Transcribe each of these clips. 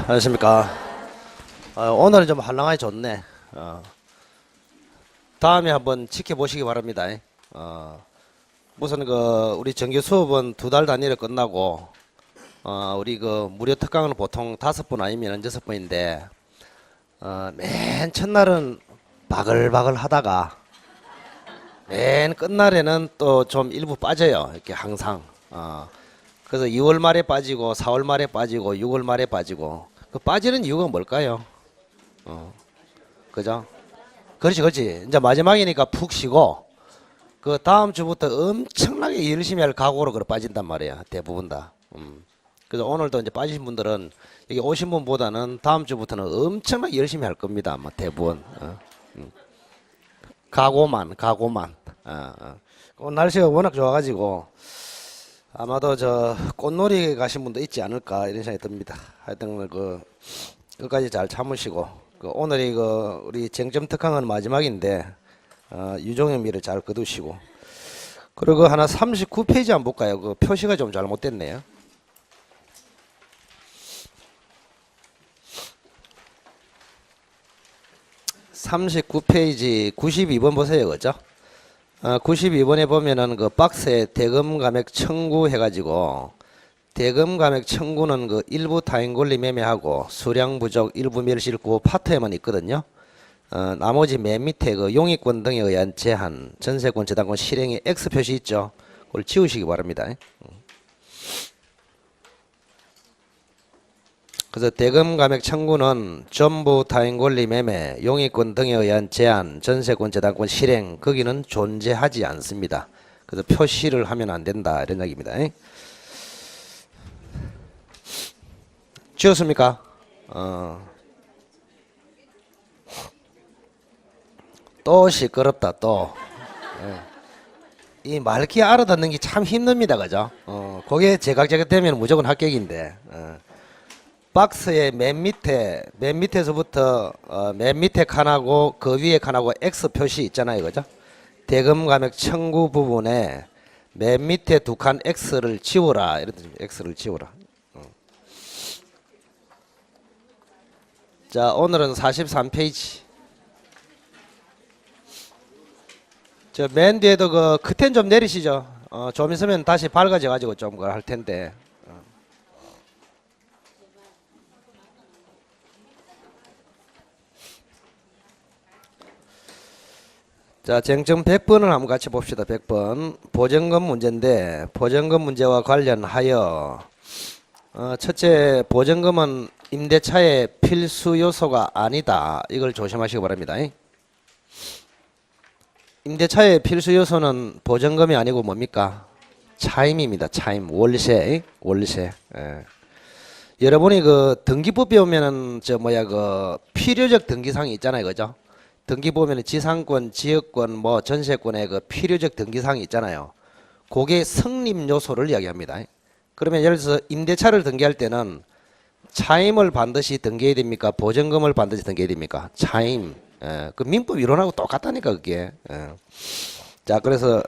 안녕하십니까. 오늘은 좀 한량하게 좋네. 다음에 한번 지켜보시기 바랍니다. 우선 우리 정규 수업은 2달 단위로 끝나고, 우리 무료 특강은 보통 5분 아니면 6분인데, 맨 첫날은 바글바글 하다가, 맨 끝날에는 또 좀 일부 빠져요. 이렇게 항상. 그래서 2월 말에 빠지고, 4월 말에 빠지고, 6월 말에 빠지고, 그 빠지는 이유가 뭘까요? 그죠? 그렇지. 이제 마지막이니까 푹 쉬고, 그 다음 주부터 엄청나게 열심히 할 각오로 그래 빠진단 말이야. 대부분 다. 그래서 오늘도 이제 빠지신 분들은 여기 오신 분보다는 다음 주부터는 엄청나게 열심히 할 겁니다. 아마 대부분. 각오만. 오늘 날씨가 워낙 좋아가지고, 아마도 꽃놀이 가신 분도 있지 않을까 이런 생각이 듭니다. 하여튼 끝까지 잘 참으시고, 오늘이 우리 쟁점 특강은 마지막인데, 유종의 미를 잘 거두시고, 그리고 하나 39페이지 한번 볼까요? 그 표시가 좀 잘못됐네요. (39페이지) 92번 보세요. 그죠? 92번에 보면은 그 박스에 대금 감액 청구 해가지고, 대금 감액 청구는 일부 타인 권리 매매하고 수량 부족 일부 멸실구 파트에만 있거든요. 나머지 맨 밑에 용익권 등에 의한 제한, 전세권, 저당권 실행의 X 표시 있죠. 그걸 지우시기 바랍니다. 그래서 대금 감액 청구는 전부 타인 권리 매매, 용익권 등에 의한 제한, 전세권, 저당권 실행, 거기는 존재하지 않습니다. 그래서 표시를 하면 안 된다 이런 얘기입니다. 지웠습니까? 또 시끄럽다 또. 이 말귀 알아듣는 게 참 힘듭니다. 그죠? 그게 제각제각 되면 무조건 합격인데. 박스의 맨 밑에서부터 맨 밑에 칸하고 그 위에 칸하고 X 표시 있잖아요. 그죠? 대금 감액 청구 부분에 맨 밑에 두 칸 X를 지워라. 이런 뜻입니다. X를 지워라. 자, 오늘은 43페이지. 맨 뒤에도 커튼 좀 내리시죠. 좀 있으면 다시 밝아져 가지고 좀 할 텐데. 자, 쟁점 100번을 한번 같이 봅시다. 100번. 보증금 문제인데, 보증금 문제와 관련하여, 첫째, 보증금은 임대차의 필수 요소가 아니다. 이걸 조심하시기 바랍니다. 임대차의 필수 요소는 보증금이 아니고 뭡니까? 차임입니다. 차임. 월세. 예. 여러분이 등기부에 오면은, 필요적 등기사항이 있잖아요. 그죠? 등기 보면은 지상권, 지역권, 전세권의 필요적 등기사항이 있잖아요. 그게 성립 요소를 이야기합니다. 그러면 예를 들어서 임대차를 등기할 때는 차임을 반드시 등기해야 됩니까? 보증금을 반드시 등기해야 됩니까? 차임. 그 민법 이론하고 똑같다니까 그게. 자, 그래서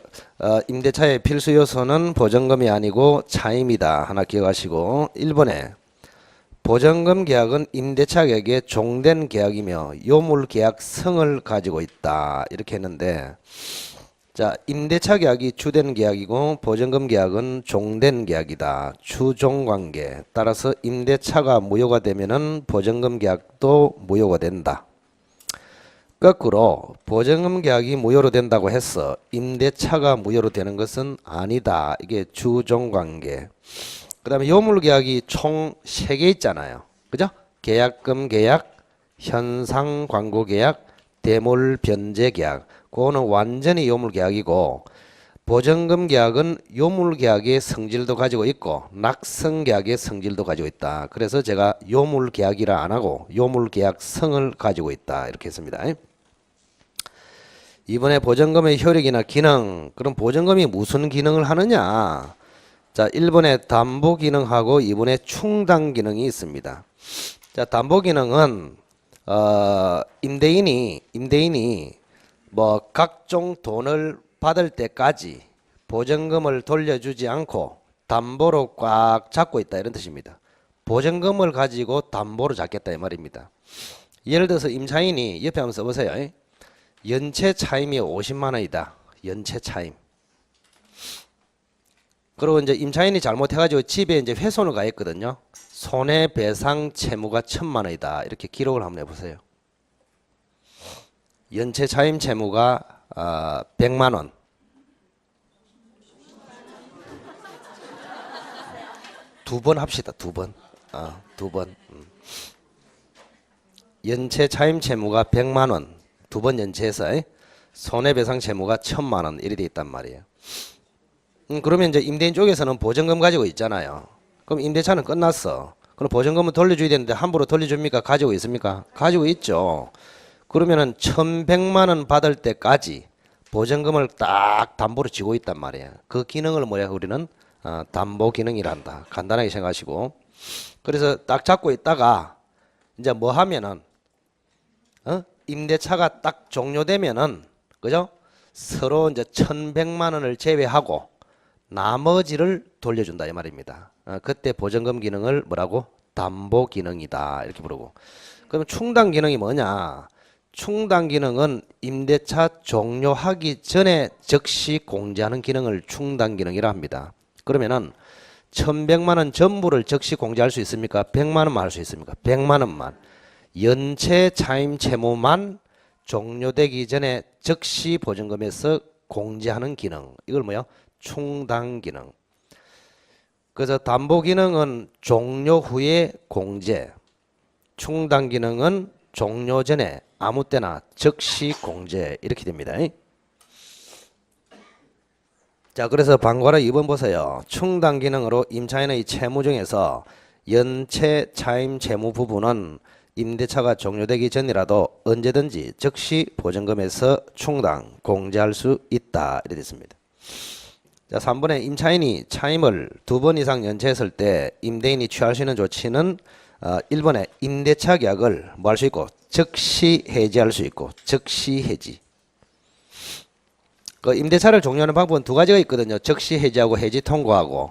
임대차의 필수 요소는 보증금이 아니고 차임이다. 하나 기억하시고, 1번에 보증금 계약은 임대차 계약의 종된 계약이며 요물 계약성을 가지고 있다. 이렇게 했는데, 자, 임대차 계약이 주된 계약이고 보증금 계약은 종된 계약이다. 주종관계. 따라서 임대차가 무효가 되면은 보증금 계약도 무효가 된다. 거꾸로 보증금 계약이 무효로 된다고 해서 임대차가 무효로 되는 것은 아니다. 이게 주종관계. 그 다음에 요물계약이 총 3개 있잖아요. 그죠? 계약금 계약, 현상 광고 계약, 대물 변제 계약. 그거는 완전히 요물계약이고, 보증금 계약은 요물계약의 성질도 가지고 있고 낙성계약의 성질도 가지고 있다. 그래서 제가 요물계약이라 안 하고 요물계약성을 가지고 있다. 이렇게 했습니다. 이번에 보증금의 효력이나 기능, 그럼 보증금이 무슨 기능을 하느냐? 자, 1번에 담보 기능하고 2번에 충당 기능이 있습니다. 자, 담보 기능은 임대인이 각종 돈을 받을 때까지 보증금을 돌려주지 않고 담보로 꽉 잡고 있다 이런 뜻입니다. 보증금을 가지고 담보로 잡겠다 이 말입니다. 예를 들어서 임차인이 옆에 한번 써보세요. 연체 차임이 50만 원이다. 연체 차임. 그리고 이제 임차인이 잘못해가지고 집에 이제 훼손을 가했거든요. 손해배상 채무가 1,000만 원이다. 이렇게 기록을 한번 해보세요. 연체 차임 채무가 100만 원. 두 번 합시다. 두 번. 두 번. 연체 차임 채무가 100만 원. 두 번 연체해서 손해배상 채무가 1,000만 원 이렇게 돼 있단 말이에요. 그러면 이제 임대인 쪽에서는 보증금 가지고 있잖아요. 그럼 임대차는 끝났어. 그럼 보증금은 돌려줘야 되는데 함부로 돌려줍니까? 가지고 있습니까? 가지고 있죠. 그러면은 1,100만 원 받을 때까지 보증금을 딱 담보로 쥐고 있단 말이에요. 그 기능을 뭐야 우리는 담보 기능이란다. 간단하게 생각하시고. 그래서 딱 잡고 있다가 이제 뭐 하면은 임대차가 딱 종료되면은 그죠? 서로 이제 1,100만 원을 제외하고 나머지를 돌려준다 이 말입니다. 그때 보증금 기능을 뭐라고? 담보 기능이다 이렇게 부르고. 그럼 충당 기능이 뭐냐? 충당 기능은 임대차 종료하기 전에 즉시 공제하는 기능을 충당 기능이라 합니다. 그러면은 1,100만 원 전부를 즉시 공제할 수 있습니까? 100만 원만 할 수 있습니까? 100만 원만. 연체 차임 채무만 종료되기 전에 즉시 보증금에서 공제하는 기능. 이걸 뭐요? 충당 기능. 그래서 담보 기능은 종료 후에 공제. 충당 기능은 종료 전에 아무 때나 즉시 공제 이렇게 됩니다. 자, 그래서 방과라 2번 보세요. 충당 기능으로 임차인의 채무 중에서 연체 차임 채무 부분은 임대차가 종료되기 전이라도 언제든지 즉시 보증금에서 충당 공제할 수 있다 이렇게 됐습니다. 자, 3번에 임차인이 차임을 2번 이상 연체했을 때 임대인이 취할 수 있는 조치는 1번에 임대차 계약을 뭐 할 수 있고 즉시 해지할 수 있고 즉시 해지. 그 임대차를 종료하는 방법은 두 가지가 있거든요. 즉시 해지하고 해지 통고하고.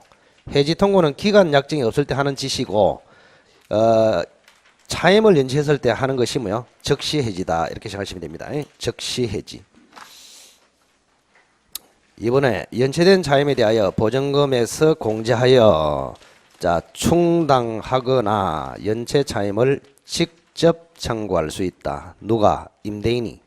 해지 통고는 기간 약정이 없을 때 하는 짓이고 차임을 연체했을 때 하는 것이 뭐요? 즉시 해지다 이렇게 생각하시면 됩니다. 즉시 해지. 이번에 연체된 차임에 대하여 보증금에서 공제하여 자 충당하거나 연체 차임을 직접 청구할 수 있다. 누가? 임대인이.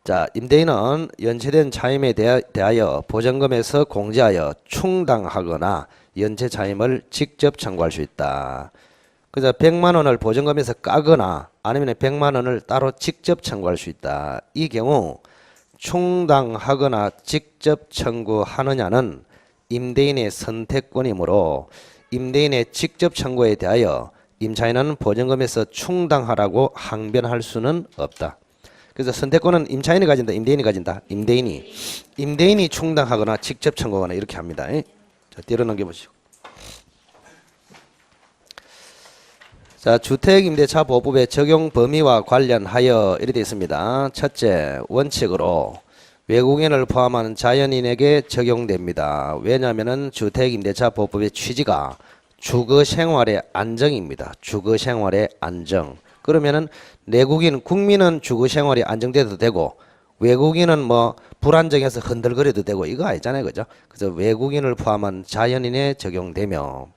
자, 임대인은 연체된 차임에 대하여 보증금에서 공제하여 충당하거나 연체 차임을 직접 청구할 수 있다. 그래서 100만 원을 보증금에서 까거나 아니면 100만 원을 따로 직접 청구할 수 있다. 이 경우 충당하거나 직접 청구하느냐는 임대인의 선택권이므로 임대인의 직접 청구에 대하여 임차인은 보증금에서 충당하라고 항변할 수는 없다. 그래서 선택권은 임차인이 가진다, 임대인이 가진다. 임대인이 충당하거나 직접 청구하거나 이렇게 합니다. 자, 뒤로 넘겨보시고. 자, 주택임대차보호법의 적용 범위와 관련하여 이렇게 되어 있습니다. 첫째, 원칙으로 외국인을 포함하는 자연인에게 적용됩니다. 왜냐하면 주택임대차보호법의 취지가 주거생활의 안정입니다. 주거생활의 안정. 그러면은 내국인, 국민은 주거생활이 안정돼도 되고 외국인은 뭐 불안정해서 흔들거려도 되고 이거 아니잖아요. 그죠? 그래서 외국인을 포함한 자연인에 적용되며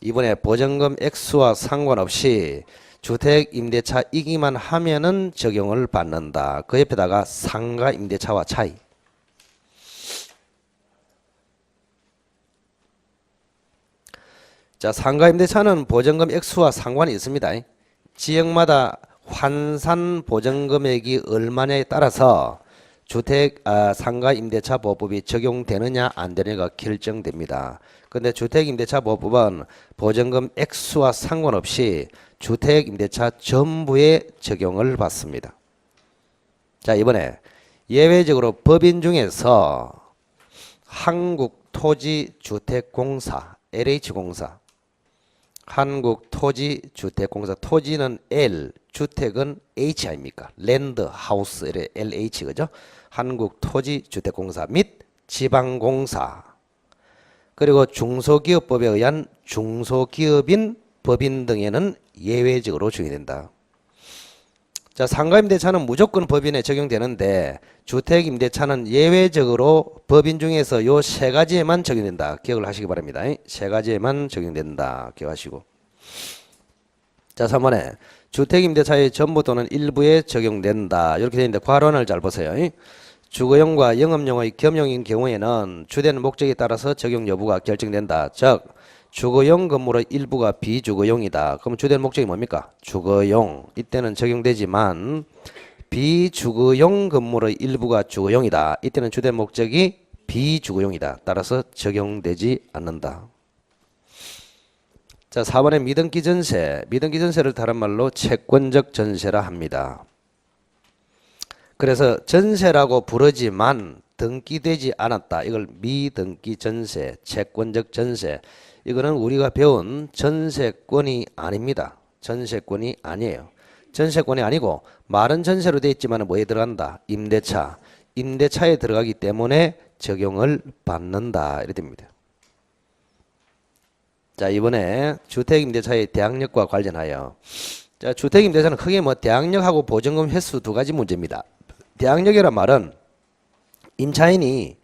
이번에 보증금 액수와 상관없이 주택 임대차 이기만 하면은 적용을 받는다. 그 옆에다가 상가 임대차와 차이. 자, 상가 임대차는 보증금 액수와 상관이 있습니다. 지역마다 환산 보증금액이 얼마냐에 따라서 주택 상가 임대차 보호법이 적용되느냐 안 되느냐가 결정됩니다. 그런데 주택 임대차 보호법은 보증금 액수와 상관없이 주택 임대차 전부에 적용을 받습니다. 자, 이번에 예외적으로 법인 중에서 한국토지주택공사 LH공사 한국토지주택공사 토지는 L 주택은 H 아닙니까? 랜드 하우스 LH 그죠? 한국토지주택공사 및 지방공사 그리고 중소기업법에 의한 중소기업인 법인 등에는 예외적으로 적용된다. 자, 상가임대차는 무조건 법인에 적용되는데 주택임대차는 예외적으로 법인 중에서 요 세 가지에만 적용된다. 기억을 하시기 바랍니다. 세 가지에만 적용된다. 기억하시고. 자, 3번에 주택임대차의 전부 또는 일부에 적용된다. 이렇게 되어 있는데 괄호를 잘 보세요. 주거용과 영업용의 겸용인 경우에는 주된 목적에 따라서 적용 여부가 결정된다. 즉 주거용 건물의 일부가 비주거용이다. 그럼 주된 목적이 뭡니까? 주거용. 이때는 적용되지만 비주거용 건물의 일부가 주거용이다. 이때는 주된 목적이 비주거용이다. 따라서 적용되지 않는다. 자, 4번에 미등기 전세. 미등기 전세를 다른 말로 채권적 전세라 합니다. 그래서 전세라고 부르지만 등기되지 않았다. 이걸 미등기 전세, 채권적 전세. 이거는 우리가 배운 전세권이 아닙니다. 전세권이 아니에요. 전세권이 아니고 말은 전세로 되어 있지만 뭐에 들어간다? 임대차. 임대차에 들어가기 때문에 적용을 받는다. 이렇게 됩니다. 자, 이번에 주택임대차의 대항력과 관련하여 자, 주택임대차는 크게 대항력하고 보증금 횟수 두 가지 문제입니다. 대항력이란 말은 임차인이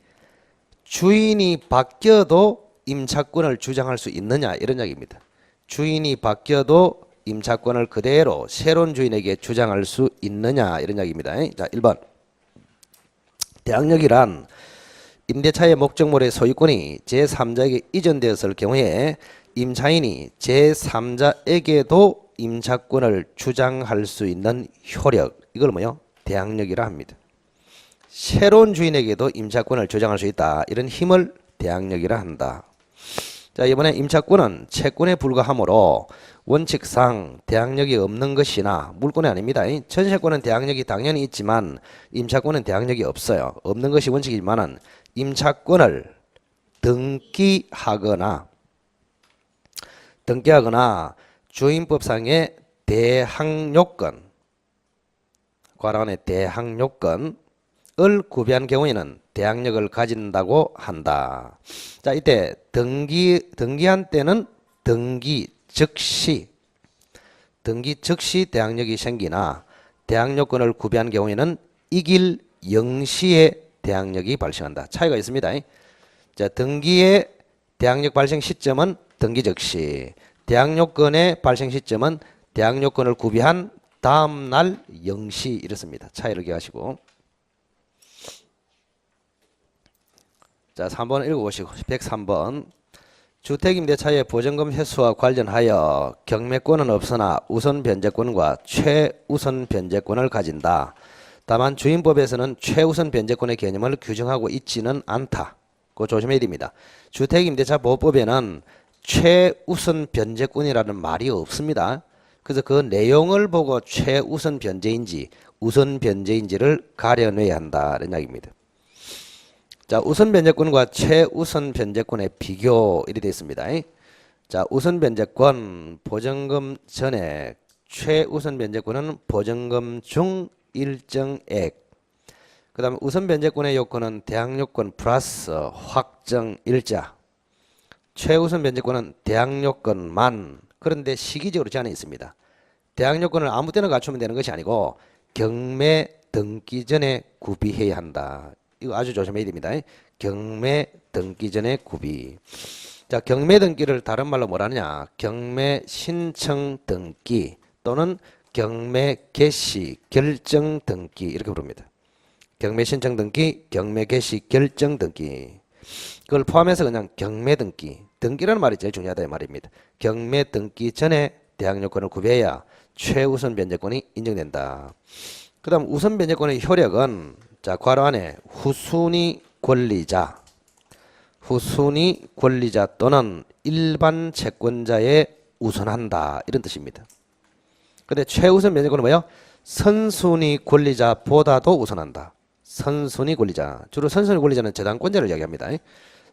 주인이 바뀌어도 임차권을 주장할 수 있느냐 이런 이야기입니다. 주인이 바뀌어도 임차권을 그대로 새로운 주인에게 주장할 수 있느냐 이런 이야기입니다. 자, 1번 대항력이란 임대차의 목적물의 소유권이 제3자에게 이전되었을 경우에 임차인이 제3자에게도 임차권을 주장할 수 있는 효력, 이걸 뭐요? 대항력이라 합니다. 새로운 주인에게도 임차권을 주장할 수 있다. 이런 힘을 대항력이라 한다. 자, 이번에 임차권은 채권에 불과하므로 원칙상 대항력이 없는 것이나 물권이 아닙니다. 전세권은 대항력이 당연히 있지만 임차권은 대항력이 없어요. 없는 것이 원칙이지만 임차권을 등기하거나 주임법상의 대항요건, 괄호안에 대항요건을 구비한 경우에는 대항력을 가진다고 한다. 자, 이때 등기한 때는 등기 즉시 대항력이 생기나 대항요건을 구비한 경우에는 이길 영시에 대항력이 발생한다. 차이가 있습니다. 자, 등기의 대항력 발생 시점은 등기 즉시, 대항요건의 발생 시점은 대항요건을 구비한 다음 날 영시 이렇습니다. 차이를 기억하시고. 자, 3번 읽어보시고. 103번 주택임대차의 보증금 횟수와 관련하여 경매권은 없으나 우선 변제권과 최우선 변제권을 가진다. 다만 주임법에서는 최우선 변제권의 개념을 규정하고 있지는 않다. 그거 조심해야 됩니다. 주택임대차 보호법에는 최우선 변제권이라는 말이 없습니다. 그래서 그 내용을 보고 최우선 변제인지 우선 변제인지를 가려내야 한다. 이런 이야기입니다. 자, 우선 변제권과 최우선 변제권의 비교 이렇게 되어 있습니다. 자, 우선 변제권 보증금 전액, 최우선 변제권은 보증금 중 일정액. 그 다음에 우선 변제권의 요건은 대항요건 플러스 확정 일자. 최우선 변제권은 대항요건만, 그런데 시기적으로 제한이 있습니다. 대항요건을 아무 때나 갖추면 되는 것이 아니고 경매 등기 전에 구비해야 한다. 이거 아주 조심해야 됩니다. 경매 등기 전에 구비. 자, 경매 등기를 다른 말로 뭐라느냐? 경매 신청 등기 또는 경매 개시 결정 등기 이렇게 부릅니다. 경매 신청 등기, 경매 개시 결정 등기. 그걸 포함해서 그냥 경매 등기. 등기라는 말이 제일 중요하다 이 말입니다. 경매 등기 전에 대항요건을 구비해야 최우선 변제권이 인정된다. 그 다음 우선 변제권의 효력은 자, 괄호 안에 후순위 권리자 또는 일반 채권자에 우선한다 이런 뜻입니다. 근데 최우선 변제권은 뭐예요? 선순위 권리자보다도 우선한다. 선순위 권리자, 주로 선순위 권리자는 저당권자를 이야기합니다.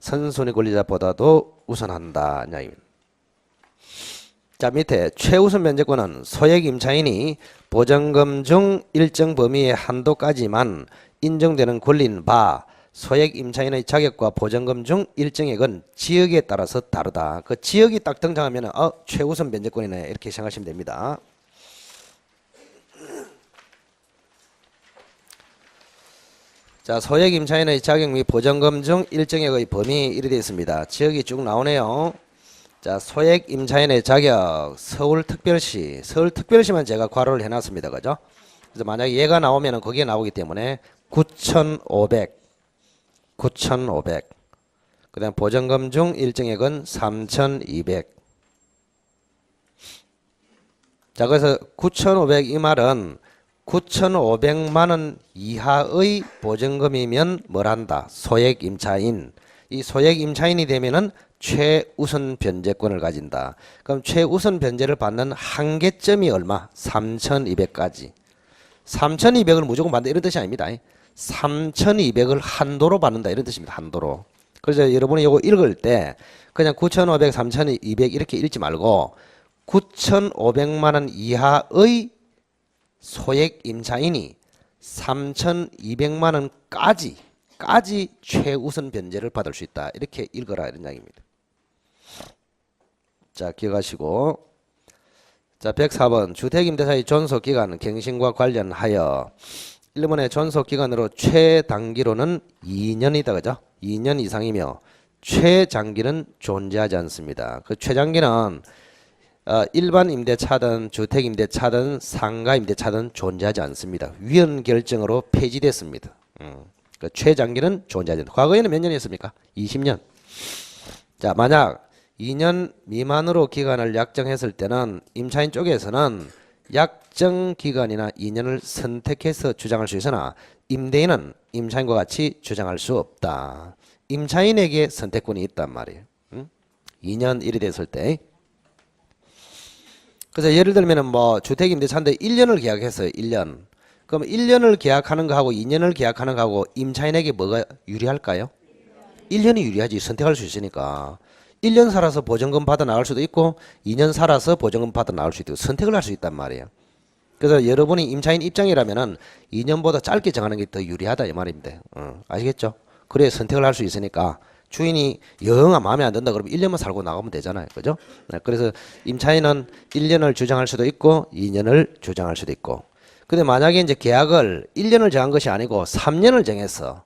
선순위 권리자보다도 우선한다. 자, 밑에 최우선 변제권은 소액 임차인이 보증금 중 일정 범위의 한도까지만 인정되는 권리인 바 소액 임차인의 자격과 보증금 중 일정액은 지역에 따라서 다르다. 그 지역이 딱 등장하면 최우선 변제권이네 이렇게 생각하시면 됩니다. 자, 소액 임차인의 자격 및 보증금 중 일정액의 범위 이래 되어 있습니다. 지역이 쭉 나오네요. 자, 소액 임차인의 자격 서울특별시, 서울특별시만 제가 괄호를 해놨습니다. 그죠? 그래서 만약에 얘가 나오면 거기에 나오기 때문에 9,500 그 다음 보증금 중 일정액은 3,200. 자, 그래서 9,500 이 말은 9,500만원 이하의 보증금이면 뭘한다? 소액 임차인. 이 소액 임차인이 되면은 최우선 변제권을 가진다. 그럼 최우선 변제를 받는 한계점이 얼마? 3,200까지. 3,200을 무조건 받는다 이런 뜻이 아닙니다. 3,200을 한도로 받는다 이런 뜻입니다. 한도로. 그래서 여러분이 이거 읽을 때 그냥 9,500, 3,200 이렇게 읽지 말고 9,500만 원 이하의 소액 임차인이 3,200만 원까지 최우선 변제를 받을 수 있다. 이렇게 읽어라 이런 이야기입니다. 자, 기억하시고. 자, 104번 주택임대사의 존속기간 갱신과 관련하여 1번의 존속기간으로 최단기로는 2년이다. 그죠? 2년 이상이며 최장기는 존재하지 않습니다. 그 최장기는 일반 임대차든 주택임대차든 상가임대차든 존재하지 않습니다. 위헌 결정으로 폐지됐습니다. 그 최장기는 존재하지 않습니다. 과거에는 몇 년이었습니까? 20년. 자, 만약 2년 미만으로 기간을 약정했을 때는 임차인 쪽에서는 약정 기간이나 2년을 선택해서 주장할 수 있으나 임대인은 임차인과 같이 주장할 수 없다. 임차인에게 선택권이 있단 말이에요. 2년 일이 됐을 때. 그래서 예를 들면은 뭐 주택임대차인데 1년을 계약했어요. 1년. 그럼 1년을 계약하는 거하고 2년을 계약하는 거하고 임차인에게 뭐가 유리할까요? 1년이 유리하지. 선택할 수 있으니까. 1년 살아서 보증금 받아 나갈 수도 있고 2년 살아서 보증금 받아 나갈 수도 있고 선택을 할 수 있단 말이에요. 그래서 여러분이 임차인 입장이라면은 2년보다 짧게 정하는 게 더 유리하다 이 말입니다. 아시겠죠? 그래 선택을 할 수 있으니까 주인이 영 마음에 안 든다 그러면 1년만 살고 나가면 되잖아요. 그죠? 네, 그래서 임차인은 1년을 주장할 수도 있고 2년을 주장할 수도 있고. 근데 만약에 이제 계약을 1년을 정한 것이 아니고 3년을 정해서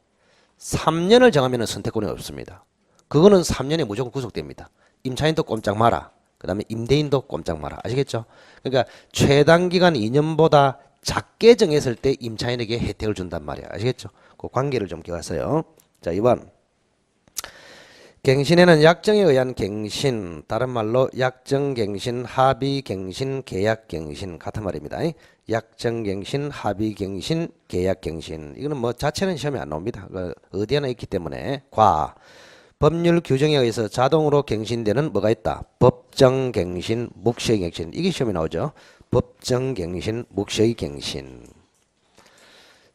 3년을 정하면 선택권이 없습니다. 그거는 3년에 무조건 구속됩니다. 임차인도 꼼짝 마라. 그 다음에 임대인도 꼼짝 마라. 아시겠죠? 그러니까 최단기간 2년보다 작게 정했을 때 임차인에게 혜택을 준단 말이야. 아시겠죠? 그 관계를 좀 기억하세요. 자, 2번. 갱신에는 약정에 의한 갱신, 다른 말로 약정갱신, 합의갱신, 계약갱신 같은 말입니다. 약정갱신, 합의갱신, 계약갱신. 이거는 뭐 자체는 시험에 안 나옵니다. 어디에나 있기 때문에 법률 규정에 의해서 자동으로 갱신되는 뭐가 있다? 법정갱신, 묵시의갱신. 이게 시험에 나오죠. 법정갱신, 묵시의갱신.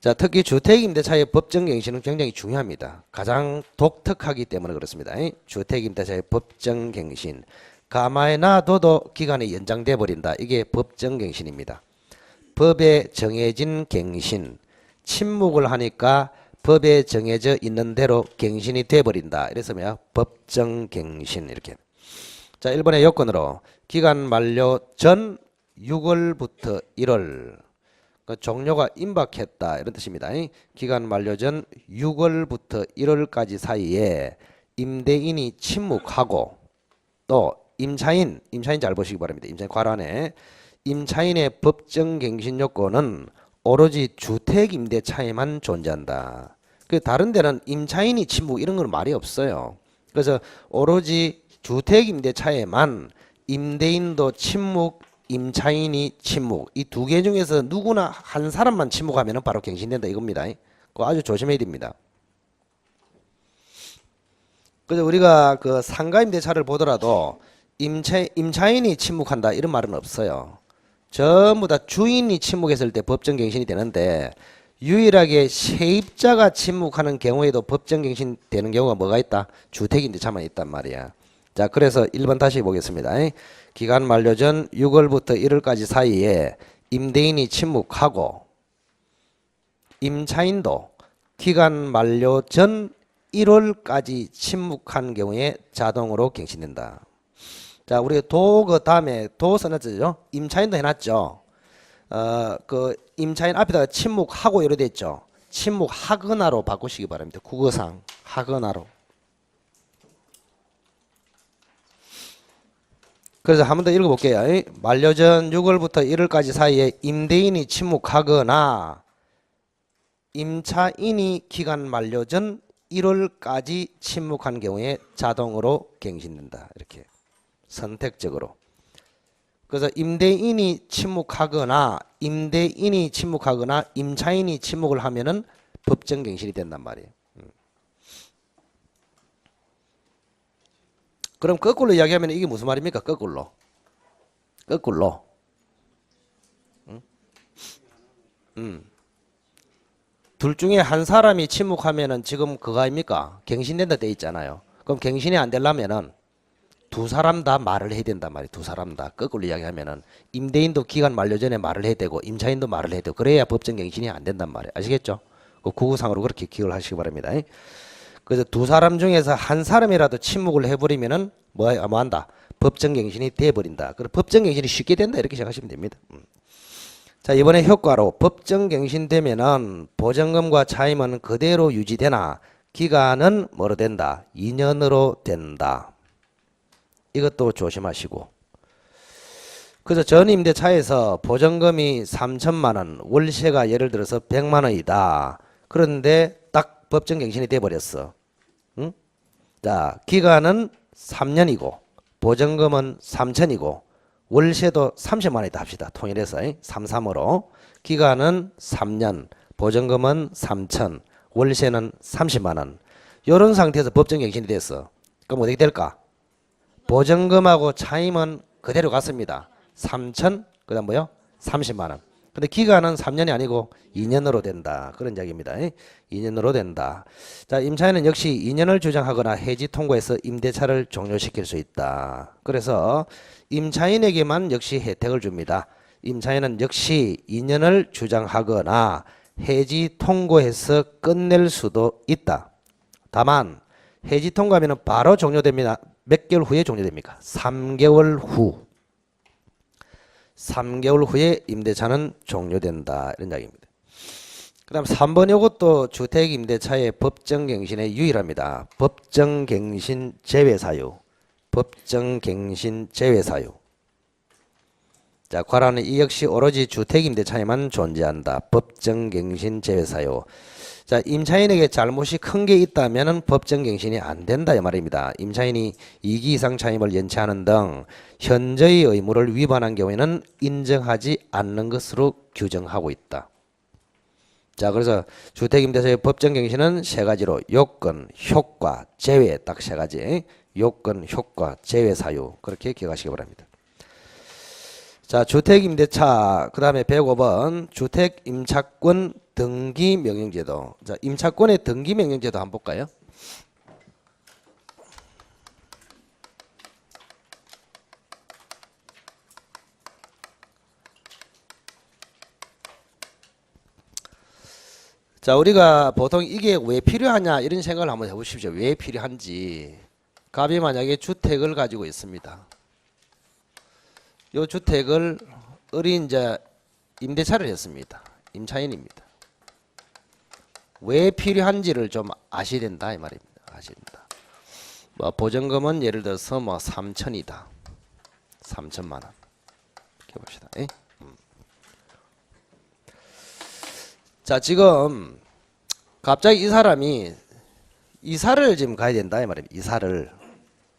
자, 특히 주택임대차의 법정갱신은 굉장히 중요합니다. 가장 독특하기 때문에 그렇습니다. 주택임대차의 법정갱신. 가만히 놔둬도 기간이 연장돼 버린다. 이게 법정갱신입니다. 법에 정해진 갱신. 침묵을 하니까 법에 정해져 있는 대로 갱신이 돼버린다. 이래서 뭐야? 법정갱신 이렇게. 자, 1번의 요건으로 기간 만료 전 6월부터 1월 종료가 임박했다 이런 뜻입니다. 기간 만료 전 6월부터 1월까지 사이에 임대인이 침묵하고 또 임차인 잘 보시기 바랍니다. 임차인 괄호안에 임차인의 법정갱신 요건은 오로지 주택임대차에만 존재한다. 그 다른 데는 임차인이 침묵 이런 건 말이 없어요. 그래서 오로지 주택임대차에만 임대인도 침묵, 임차인이 침묵 이 두 개 중에서 누구나 한 사람만 침묵하면 바로 갱신된다 이겁니다. 그거 아주 조심해야 됩니다. 그래서 우리가 그 상가임대차를 보더라도 임차인이 침묵한다 이런 말은 없어요. 전부 다 주인이 침묵했을 때 법정갱신이 되는데 유일하게 세입자가 침묵하는 경우에도 법정갱신 되는 경우가 뭐가 있다? 주택임대차만 있단 말이야. 자, 그래서 1번 다시 보겠습니다. 기간 만료 전 6월부터 1월까지 사이에 임대인이 침묵하고 임차인도 기간 만료 전 1월까지 침묵한 경우에 자동으로 갱신된다. 자, 우리 도 그 다음에 도 써놨죠. 임차인도 해놨죠. 그 임차인 앞에다가 침묵하고 이래 됐죠. 침묵하거나로 바꾸시기 바랍니다. 국어상 하거나로. 그래서 한 번 더 읽어볼게요. 만료 전 6월부터 1월까지 사이에 임대인이 침묵하거나 임차인이 기간 만료 전 1월까지 침묵한 경우에 자동으로 갱신된다. 이렇게 선택적으로. 그래서 임차인이 침묵하거나 임차인이 침묵을 하면은 법정 갱신이 된단 말이에요. 그럼 거꾸로 이야기하면 이게 무슨 말입니까? 거꾸로. 둘 중에 한 사람이 침묵하면은 지금 그거 아닙니까? 갱신된다 돼 있잖아요. 그럼 갱신이 안 되려면은 두 사람 다 말을 해야 된단 말이에요. 두 사람 다. 거꾸로 이야기하면은 임대인도 기간 만료 전에 말을 해야 되고 임차인도 말을 해야 되고 그래야 법정 갱신이 안 된단 말이에요. 아시겠죠? 그 구구상으로 그렇게 기억을 하시기 바랍니다. 그래서 두 사람 중에서 한 사람이라도 침묵을 해버리면은 뭐 한다? 법정 갱신이 돼버린다. 그럼 법정 갱신이 쉽게 된다 이렇게 생각하시면 됩니다. 자, 이번에 효과로 법정 갱신되면은 보증금과 차임은 그대로 유지되나 기간은 뭐로 된다? 2년으로 된다. 이것도 조심하시고. 그래서 전임대차에서 보증금이 3천만 원, 월세가 예를 들어서 100만 원이다. 그런데 딱 법정갱신이 돼버렸어. 응? 자, 기간은 3년이고 보증금은 3천이고 월세도 30만 원이다 합시다. 통일해서 33으로 기간은 3년, 보증금은 3천, 월세는 30만 원. 이런 상태에서 법정갱신이 됐어. 그럼 어떻게 될까? 보증금하고 차임은 그대로 갔습니다. 3천, 그 다음 뭐요? 30만 원. 근데 기간은 3년이 아니고 2년으로 된다. 그런 이야기입니다. 2년으로 된다. 자, 임차인은 역시 2년을 주장하거나 해지 통고해서 임대차를 종료시킬 수 있다. 그래서 임차인에게만 역시 혜택을 줍니다. 임차인은 역시 2년을 주장하거나 해지 통고해서 끝낼 수도 있다. 다만 해지 통고하면 바로 종료됩니다. 몇 개월 후에 종료됩니까? 3개월 후. 3개월 후에 임대차는 종료된다. 이런 이야기입니다. 그 다음 3번 이것도 주택임대차의 법정갱신에 유일합니다. 법정갱신 제외사유. 법정갱신 제외사유. 자, 과라는 이 역시 오로지 주택임대차에만 존재한다. 법정갱신 제외사유. 자, 임차인에게 잘못이 큰 게 있다면 법정갱신이 안 된다 이 말입니다. 임차인이 2기 이상 차임을 연체하는 등 현저히 의무를 위반한 경우에는 인정하지 않는 것으로 규정하고 있다. 자, 그래서 주택임대차의 법정갱신은 세 가지로 요건, 효과, 제외 딱 세 가지. 요건, 효과, 제외 사유 그렇게 기억하시기 바랍니다. 자, 주택임대차 그 다음에 105번 주택임차권 등기명령제도. 자, 임차권의 등기명령제도 한번 볼까요? 자, 우리가 보통 이게 왜 필요하냐 이런 생각을 한번 해보십시오. 왜 필요한지. 갑이 만약에 주택을 가지고 있습니다. 이 주택을 이제 임대차를 했습니다. 임차인입니다. 왜 필요한지를 좀 아셔야 된다 이 말입니다. 아셔야 된다. 뭐 보증금은 예를 들어서 뭐 3천이다. 3천만 원. 이렇게 봅시다. 자, 지금 갑자기 이 사람이 이사를 지금 가야 된다 이 말입니다. 이사를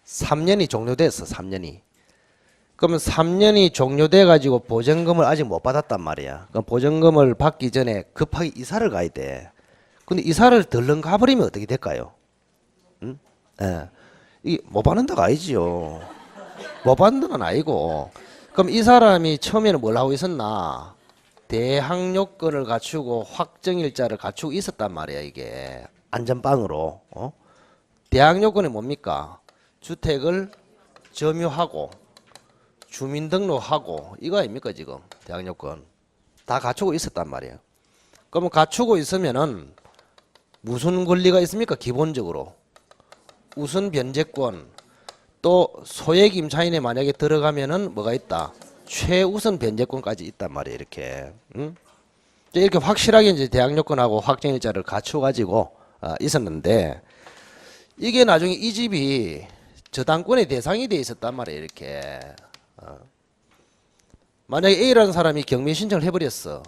3년이 종료됐어. 3년이. 그러면 3년이 종료돼 가지고 보증금을 아직 못 받았단 말이야. 그럼 보증금을 받기 전에 급하게 이사를 가야 돼. 근데 이사를 덜렁 가버리면 어떻게 될까요? 응? 예. 이 못 받는다가 아니지요. 못 받는 건 아니고. 그럼 이 사람이 처음에는 뭘 하고 있었나? 대항 요건을 갖추고 확정일자를 갖추고 있었단 말이야. 이게 안전빵으로. 대항 요건이 뭡니까? 주택을 점유하고 주민등록하고 이거 아닙니까? 지금 대항 요건 다 갖추고 있었단 말이에요. 그러면 갖추고 있으면은 무슨 권리가 있습니까? 기본적으로 우선 변제권, 또 소액 임차인에 만약에 들어가면은 뭐가 있다? 최우선 변제권까지 있단 말이에요. 이렇게 이렇게 확실하게 이제 대항 요건하고 확정 일자를 갖춰 가지고 있었는데, 이게 나중에 이 집이 저당권의 대상이 돼 있었단 말이에요. 이렇게 만약에 A라는 사람이 경매 신청을 해버렸어.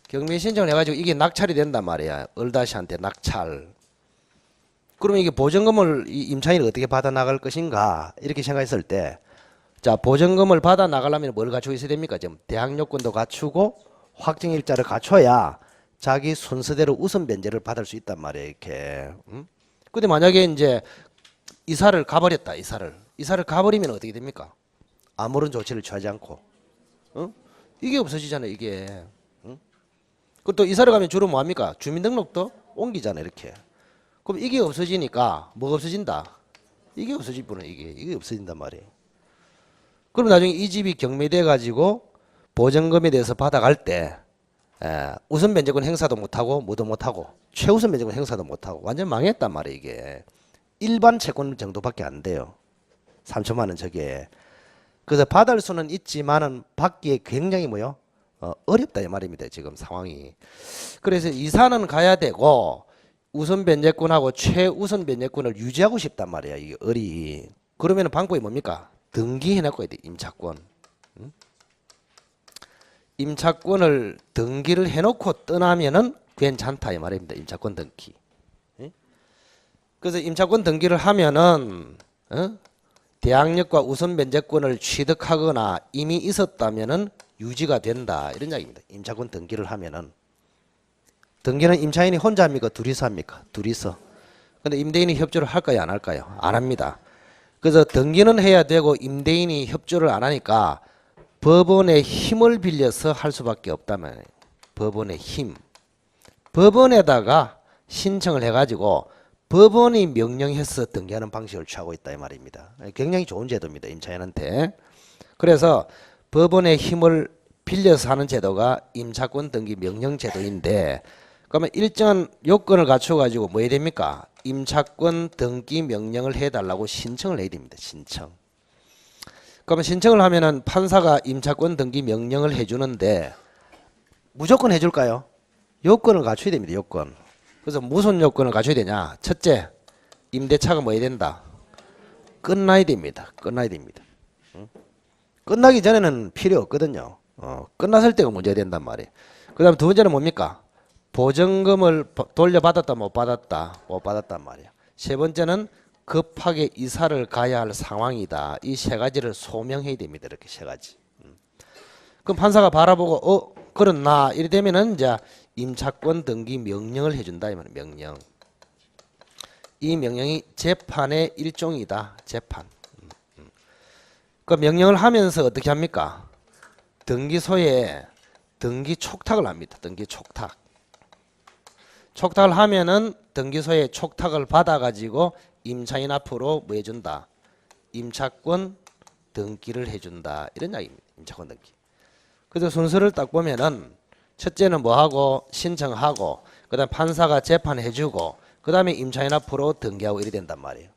경매 신청을 해가지고 이게 낙찰이 된단 말이야. 을다시한테 낙찰. 그러면 이게 보증금을 이 임차인이 어떻게 받아 나갈 것인가 이렇게 생각했을 때, 자, 보증금을 받아 나가려면 뭘 갖추고 있어야 됩니까? 지금 대항 요건도 갖추고 확정 일자를 갖춰야 자기 순서대로 우선 변제를 받을 수 있단 말이에요. 이렇게. 근데 만약에 이제 이사를 가버렸다. 이사를 가버리면 어떻게 됩니까? 아무런 조치를 취하지 않고, 이게 없어지잖아요. 이게. 그리고 또 이사를 가면 주로 뭐 합니까? 주민등록도 옮기잖아요. 이렇게. 그럼 이게 없어지니까 뭐가 없어진다? 이게 없어질 뿐은 이게 없어진단 말이에요. 그럼 나중에 이 집이 경매돼 가지고 보증금에 대해서 받아갈 때 우선 변제권 행사도 못하고 뭐도 못하고 최우선 변제권 행사도 못하고 완전 망했단 말이에요. 이게 일반 채권 정도밖에 안 돼요. 3천만 원 저게. 그래서 받을 수는 있지만은 받기에 굉장히 뭐요? 어렵다 이 말입니다. 지금 상황이. 그래서 이사는 가야 되고 우선 변제권하고 최우선 변제권을 유지하고 싶단 말이야. 이 을이. 그러면 방법이 뭡니까? 등기해놓고 해야 돼. 임차권. 임차권을 등기를 해놓고 떠나면은 괜찮다 이 말입니다. 임차권 등기. 그래서 임차권 등기를 하면은 대항력과 우선 변제권을 취득하거나 이미 있었다면은 유지가 된다 이런 이야기입니다. 임차권 등기를 하면은. 등기는 임차인이 혼자 합니까? 둘이서 합니까? 둘이서. 근데 임대인이 협조를 할까요? 안 할까요? 안 합니다. 그래서 등기는 해야 되고 임대인이 협조를 안 하니까 법원의 힘을 빌려서 할 수밖에 없다면, 법원의 힘. 법원에다가 신청을 해가지고 법원이 명령해서 등기하는 방식을 취하고 있다 이 말입니다. 굉장히 좋은 제도입니다. 임차인한테. 그래서 법원의 힘을 빌려서 하는 제도가 임차권 등기 명령 제도인데, 그러면 일정한 요건을 갖춰 가지고 뭐 해야 됩니까? 임차권 등기 명령을 해달라고 신청을 해야 됩니다. 신청. 그러면 신청을 하면은 판사가 임차권 등기 명령을 해주는데 무조건 해줄까요? 요건을 갖춰야 됩니다. 요건. 그래서 무슨 요건을 갖춰야 되냐? 첫째, 임대차가 뭐 해야 된다? 끝나야 됩니다. 끝나야 됩니다. 끝나기 전에는 필요 없거든요. 끝났을 때가 문제가 된단 말이에요. 그 다음 두 번째는 뭡니까? 보증금을 돌려받았다 못 받았다 못 받았단 말이에요. 세 번째는 급하게 이사를 가야 할 상황이다. 이 세 가지를 소명해야 됩니다. 이렇게 세 가지. 그럼 판사가 바라보고 그렇나 이래 되면은 이제 임차권 등기 명령을 해준다 이 말이에요. 명령. 이 명령이 재판의 일종이다. 재판. 그 명령을 하면서 어떻게 합니까? 등기소에 등기 촉탁을 합니다. 등기 촉탁. 촉탁을 하면은 등기소에 촉탁을 받아가지고 임차인 앞으로 뭐 해준다? 임차권 등기를 해준다. 이런 이야기입니다. 임차권 등기. 그래서 순서를 딱 보면은 첫째는 뭐하고 신청하고 그 다음 판사가 재판해주고 그 다음에 임차인 앞으로 등기하고 이래 된단 말이에요.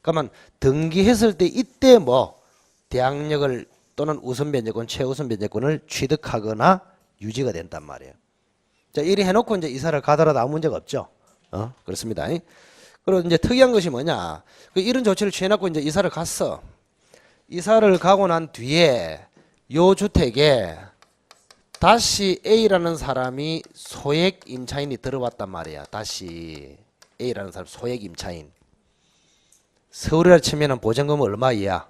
그러면 등기했을 때 이때 뭐 대항력을 또는 우선 변제권, 최우선 변제권을 취득하거나 유지가 된단 말이에요. 자, 이리 해놓고 이제 이사를 가더라도 아무 문제가 없죠. 그렇습니다. 그리고 이제 특이한 것이 뭐냐? 이런 조치를 취해놓고 이제 이사를 갔어. 이사를 가고 난 뒤에 요 주택에 다시 A라는 사람이 소액 임차인이 들어왔단 말이야. 다시 A라는 사람 소액 임차인. 서울이라 치면은 보증금은 얼마 이야?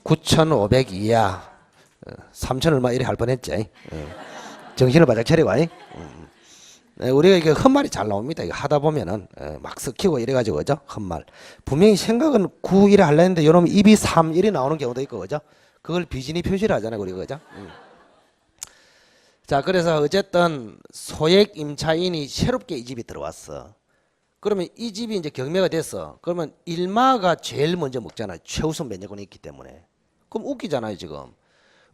9,500 이야. 3천 얼마 이래 할 뻔했지. 정신을 바짝 차리고. 우리가 이게 헛말이 잘 나옵니다. 이거 하다 보면은 막 섞이고 이래가지고 그죠? 헛말. 분명히 생각은 9 이래 하려 했는데 요놈 입이 3 이래 나오는 경우도 있고 그죠? 그걸 비진이 표시를 하잖아요. 우리가 그죠? 자, 그래서 어쨌든 소액 임차인이 새롭게 이 집이 들어왔어. 그러면 이 집이 이제 경매가 됐어. 그러면 일마가 제일 먼저 먹잖아요. 최우선 변제권이 있기 때문에. 그럼 웃기잖아요, 지금.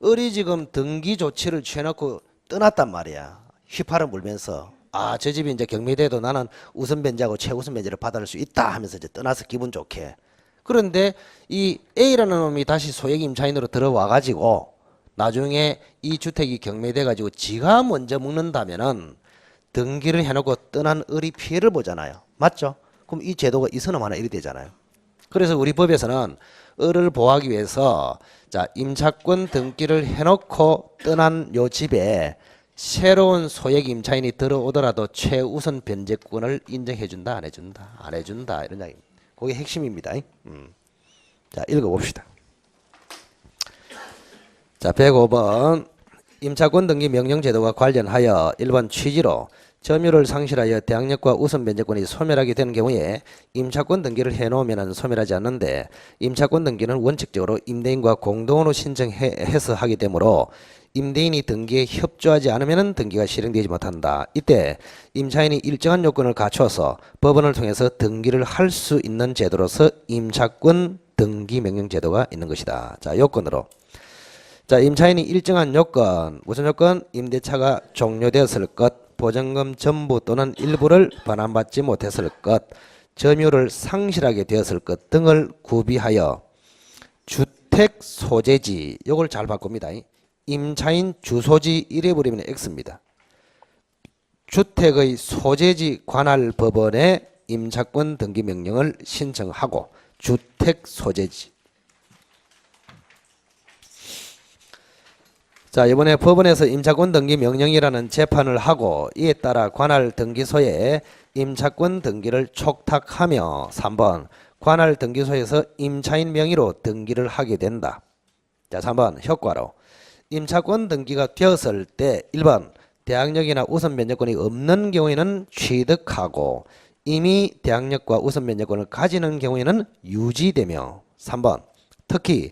을이 지금 등기 조치를 취해놓고 떠났단 말이야. 휘파람 불면서. 아, 저 집이 이제 경매돼도 나는 우선 변제하고 최우선 변제를 받을 수 있다 하면서 이제 떠나서 기분 좋게. 그런데 이 A라는 놈이 다시 소액 임차인으로 들어와 가지고 나중에 이 주택이 경매돼 가지고 지가 먼저 묵는다면은 등기를 해놓고 떠난 을이 피해를 보잖아요. 맞죠? 그럼 이 제도가 이 선언 하나 이리 되잖아요. 그래서 우리 법에서는 을을 보호하기 위해서 자, 임차권 등기를 해놓고 떠난 요 집에 새로운 소액 임차인이 들어오더라도 최우선 변제권을 인정해준다, 안 해준다, 안 해준다 이런 이야기입니다. 그게 핵심입니다. 자, 읽어봅시다. 자, 105번 임차권 등기 명령 제도와 관련하여 1번 취지로 점유를 상실하여 대항력과 우선 변제권이 소멸하게 되는 경우에 임차권 등기를 해놓으면 소멸하지 않는데 임차권 등기는 원칙적으로 임대인과 공동으로 신청해서 하게 되므로 임대인이 등기에 협조하지 않으면 등기가 실행되지 못한다. 이때 임차인이 일정한 요건을 갖춰서 법원을 통해서 등기를 할 수 있는 제도로서 임차권 등기 명령 제도가 있는 것이다. 자, 요건으로. 자, 임차인이 일정한 요건, 무슨 요건? 임대차가 종료되었을 것, 보증금 전부 또는 일부를 반환받지 못했을 것, 점유를 상실하게 되었을 것 등을 구비하여 주택 소재지, 요걸 잘 바꿉니다. 임차인 주소지 이래버리면 X입니다. 주택의 소재지 관할 법원에 임차권 등기 명령을 신청하고 주택 소재지. 자, 이번에 법원에서 임차권 등기 명령이라는 재판을 하고 이에 따라 관할 등기소에 임차권 등기를 촉탁하며 3번 관할 등기소에서 임차인 명의로 등기를 하게 된다. 자, 3번 효과로 임차권 등기가 되었을 때 1번 대항력이나 우선 변제권이 없는 경우에는 취득하고 이미 대항력과 우선 변제권을 가지는 경우에는 유지되며 3번 특히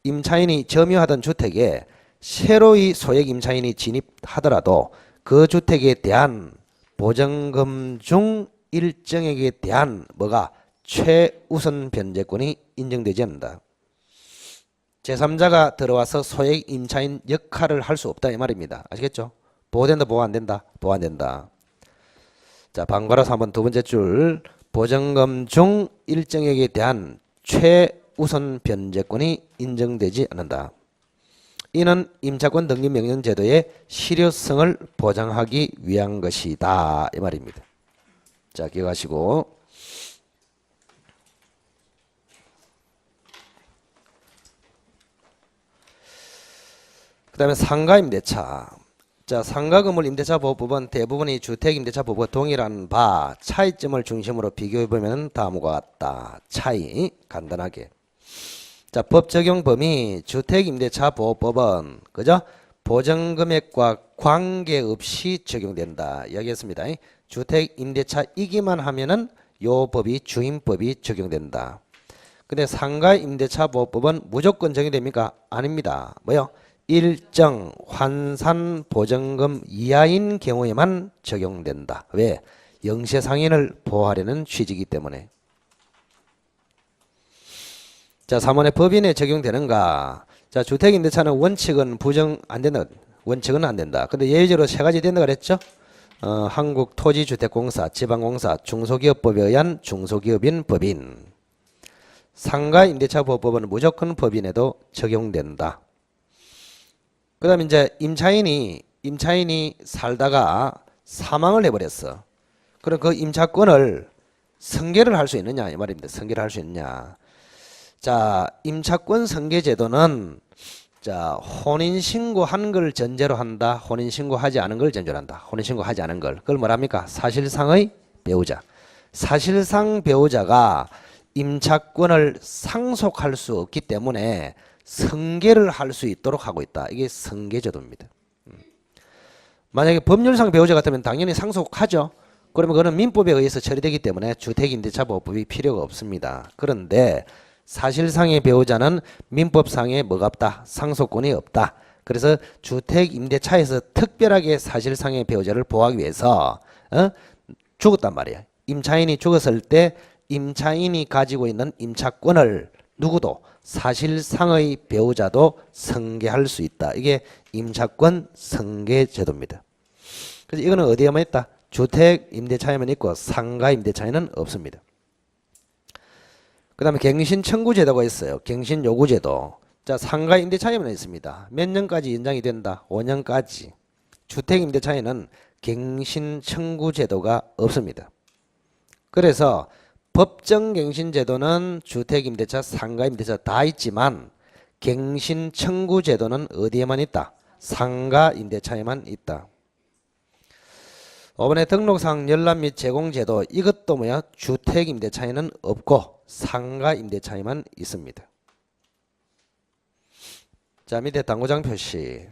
임차인이 점유하던 주택에 새로이 소액 임차인이 진입하더라도 그 주택에 대한 보증금 중 일정액에 대한 뭐가 최우선 변제권이 인정되지 않는다. 제3자가 들어와서 소액 임차인 역할을 할 수 없다 이 말입니다. 아시겠죠? 보호된다, 보호 안 된다, 보호 안 된다. 자, 방과로서 한번 두 번째 줄 보증금 중 일정액에 대한 최우선 변제권이 인정되지 않는다. 이는 임차권 등기 명령 제도의 실효성을 보장하기 위한 것이다 이 말입니다. 자, 기억하시고 그 다음에 상가임대차. 자, 상가건물 임대차 보호법은 대부분이 주택임대차 보호와 동일한 바 차이점을 중심으로 비교해보면 다음과 같다. 차이 간단하게. 자, 법 적용 범위 주택임대차 보호법은 그죠? 보증금액과 관계없이 적용된다. 이야기했습니다. 주택임대차이기만 하면은 요 법이 주임법이 적용된다. 근데 상가임대차 보호법은 무조건 적용됩니까? 아닙니다. 뭐요? 일정 환산 보증금 이하인 경우에만 적용된다. 왜? 영세상인을 보호하려는 취지이기 때문에. 자, 3번의 법인에 적용되는가? 자, 주택임대차는 원칙은 부정 안 된다. 원칙은 안 된다. 근데 예외적으로 세 가지 된다 그랬죠? 한국토지주택공사, 지방공사, 중소기업법에 의한 중소기업인 법인. 상가임대차 보호법은 무조건 법인에도 적용된다. 그 다음에 이제 임차인이 살다가 사망을 해버렸어. 그럼 그 임차권을 승계를 할 수 있느냐 이 말입니다. 승계를 할 수 있느냐. 자, 임차권 승계 제도는 자, 혼인신고한 걸 전제로 한다. 혼인신고하지 않은 걸 전제로 한다. 혼인신고하지 않은 걸. 그걸 뭐랍니까? 사실상의 배우자. 사실상 배우자가 임차권을 상속할 수 없기 때문에 승계를 할 수 있도록 하고 있다. 이게 승계제도입니다. 만약에 법률상 배우자 같으면 당연히 상속하죠. 그러면 그거는 민법에 의해서 처리되기 때문에 주택임대차보호법이 필요가 없습니다. 그런데 사실상의 배우자는 민법상에 뭐가 없다? 상속권이 없다. 그래서 주택임대차에서 특별하게 사실상의 배우자를 보호하기 위해서 죽었단 말이에요. 임차인이 죽었을 때 임차인이 가지고 있는 임차권을 누구도 사실상의 배우자도 승계할 수 있다. 이게 임차권 승계 제도입니다. 그래서 이거는 어디에만 있다? 주택 임대 차이만 있고 상가 임대 차이는 없습니다. 그 다음에 갱신 청구 제도가 있어요. 갱신 요구 제도. 자, 상가 임대 차이만 있습니다. 몇 년까지 연장이 된다? 5년까지. 주택 임대 차이는 갱신 청구 제도가 없습니다. 그래서 법정 갱신 제도는 주택 임대차, 상가 임대차 다 있지만 갱신 청구 제도는 어디에만 있다? 상가 임대차에만 있다. 5번에 등록상 열람 및 제공 제도, 이것도 뭐야? 주택 임대차에는 없고 상가 임대차에만 있습니다. 자, 밑에 당구장 표시.